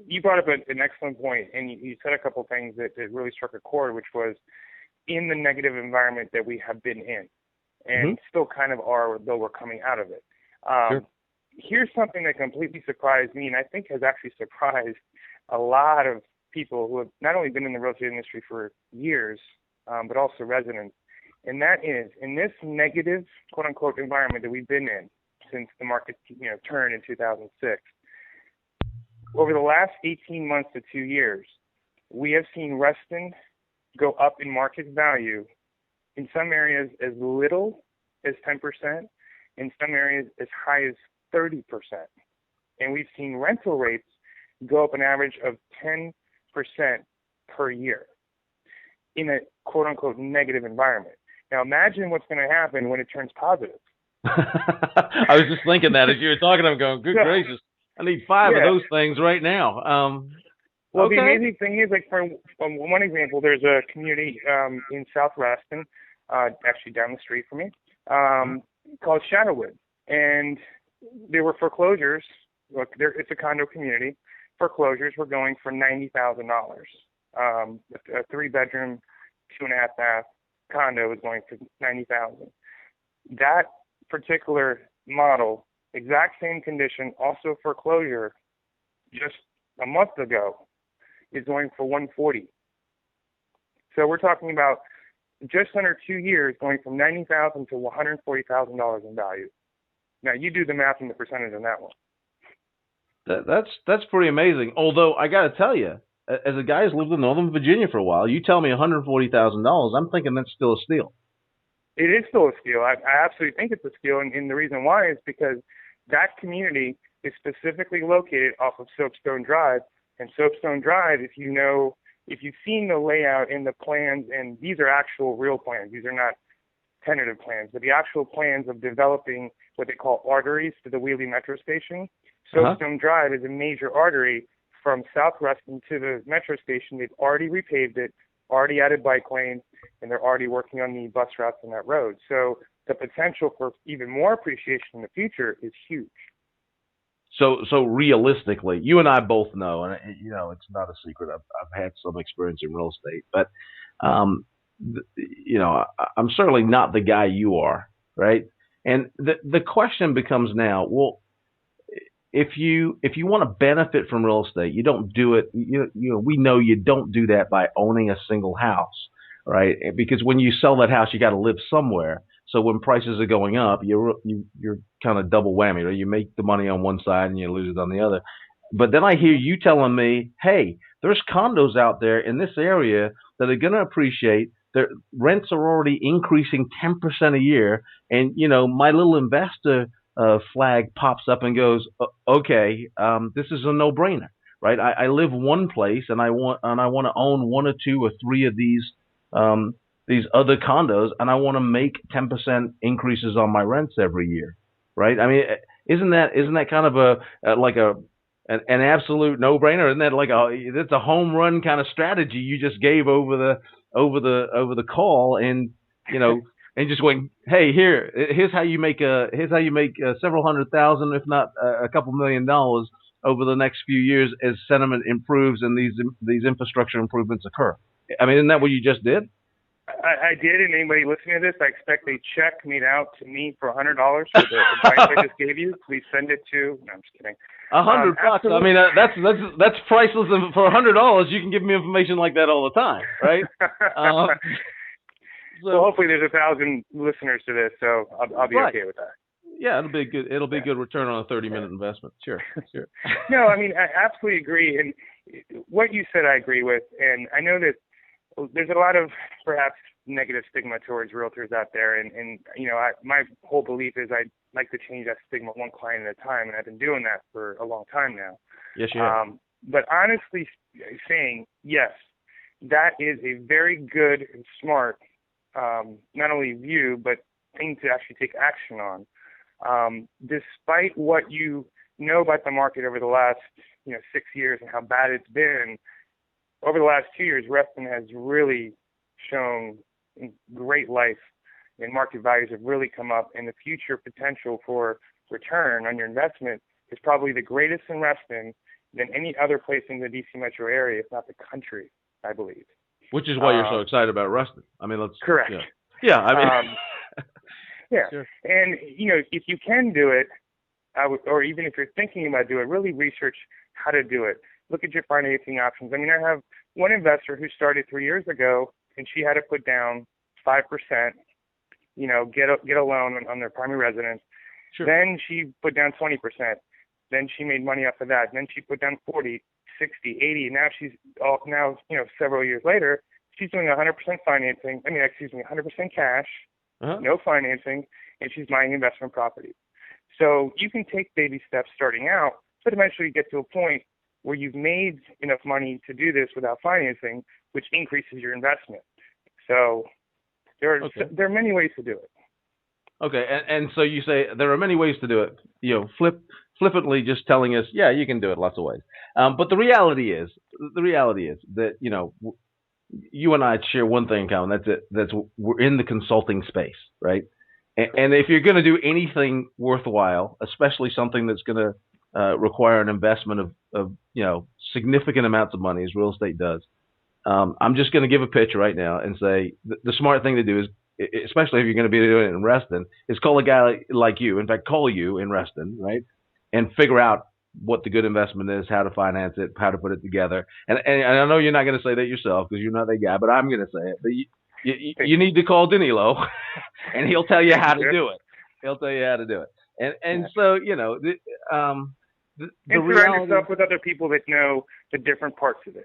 you brought up an excellent point, and you said a couple things that really struck a chord, which was in the negative environment that we have been in, and still kind of are, though we're coming out of it. Sure. Here's something that completely surprised me, and I think has actually surprised a lot of people who have not only been in the real estate industry for years, but also residents. And that is, in this negative, quote-unquote, environment that we've been in since the market turned in 2006, over the last 18 months to 2 years, we have seen Reston go up in market value in some areas as little as 10%, in some areas as high as 30%. And we've seen rental rates go up an average of 10% per year in a quote-unquote negative environment. Now imagine what's going to happen when it turns positive. I was just thinking that as you were talking, I'm going, good gracious, I need 5 of those things right now. Well, the amazing thing is, like, for one example, there's a community in South Reston, actually down the street from me, called Shadowwood. And there were foreclosures. Look, it's a condo community. Foreclosures were going for $90,000. A 3-bedroom, 2.5-bath condo was going for $90,000. That particular model, exact same condition, also foreclosure, just a month ago, is going for $140,000. So we're talking about just under 2 years going from $90,000 to $140,000 in value. Now you do the math and the percentage on that one. That's pretty amazing. Although I got to tell you, as a guy who's lived in Northern Virginia for a while, you tell me $140,000, I'm thinking that's still a steal. It is still a steal. I absolutely think it's a steal, and the reason why is because that community is specifically located off of Soapstone Drive. And Soapstone Drive, if you've seen the layout in the plans, and these are actual real plans, these are not tentative plans, but the actual plans of developing what they call arteries to the Wiehle Metro station. Soapstone Drive is a major artery from South Reston to the metro station. They've already repaved it, already added bike lanes, and they're already working on the bus routes on that road. So the potential for even more appreciation in the future is huge. So realistically, you and I both know, and it's not a secret. I've had some experience in real estate, but I'm certainly not the guy you are, right? And the question becomes now, well, if you want to benefit from real estate, you don't do it. We know you don't do that by owning a single house, right? Because when you sell that house, you got to live somewhere. So when prices are going up, you're kind of double whammy. Right? You make the money on one side and you lose it on the other. But then I hear you telling me, hey, there's condos out there in this area that are going to appreciate. Their rents are already increasing 10% a year. And, my little investor flag pops up and goes, okay, this is a no-brainer, right? I live one place and I want to own 1 or 2 or 3 of these other condos, and I want to make 10% increases on my rents every year, right? I mean, isn't that kind of an absolute no-brainer? Isn't that that's a home run kind of strategy you just gave over the call, and and just went, hey, here's how you make several $100,000, if not a couple $1 million over the next few years as sentiment improves and these infrastructure improvements occur. I mean, isn't that what you just did? I did, and anybody listening to this, I expect a check made out to me for $100 for the advice I just gave you. Please send it to. No, I'm just kidding. $100. I mean, that's priceless. And for $100, you can give me information like that all the time, right? So hopefully there's 1,000 listeners to this, so I'll be okay with that. Yeah, it'll be good. It'll be a good return on a 30-minute investment. Sure. No, I mean, I absolutely agree, and what you said I agree with, and I know that there's a lot of perhaps negative stigma towards realtors out there, and my whole belief is I'd like to change that stigma one client at a time, and I've been doing that for a long time now. Yes, you have. But honestly saying, yes, that is a very good and smart, not only view, but thing to actually take action on. Despite what you know about the market over the last 6 years and how bad it's been, over the last 2 years, Reston has really shown great life, and market values have really come up, and the future potential for return on your investment is probably the greatest in Reston than any other place in the DC metro area, if not the country, I believe. Which is why you're so excited about Reston. I mean, let's. Correct. Yeah. I mean. Yeah. Sure. And, if you can do it, or even if you're thinking about doing it, really research how to do it. Look at your financing options. I mean, I have one investor who started 3 years ago, and she had to put down 5%, get a loan on their primary residence. Sure. Then she put down 20%. Then she made money off of that. Then she put down 40, 60, 80. Now several years later, she's doing 100% financing. 100% cash, no financing, and she's buying investment property. So you can take baby steps starting out, but eventually you get to a point where you've made enough money to do this without financing, which increases your investment. So there are many ways to do it. Okay, and so you say there are many ways to do it. Flippantly just telling us, yeah, you can do it lots of ways. But the reality is that you and I share one thing in common. That's we're in the consulting space, right? And if you're going to do anything worthwhile, especially something that's going to require an investment of significant amounts of money, as real estate does, I'm just going to give a pitch right now and say the smart thing to do is, especially if you're going to be doing it in Reston, is call a guy like you. In fact, call you in Reston, right? And figure out what the good investment is, how to finance it, how to put it together. And I know you're not going to say that yourself because you're not that guy, but I'm going to say it. But you need to call Danilo, and he'll tell you how to do it. He'll tell you how to do it. And so the surround yourself with other people that know the different parts of it.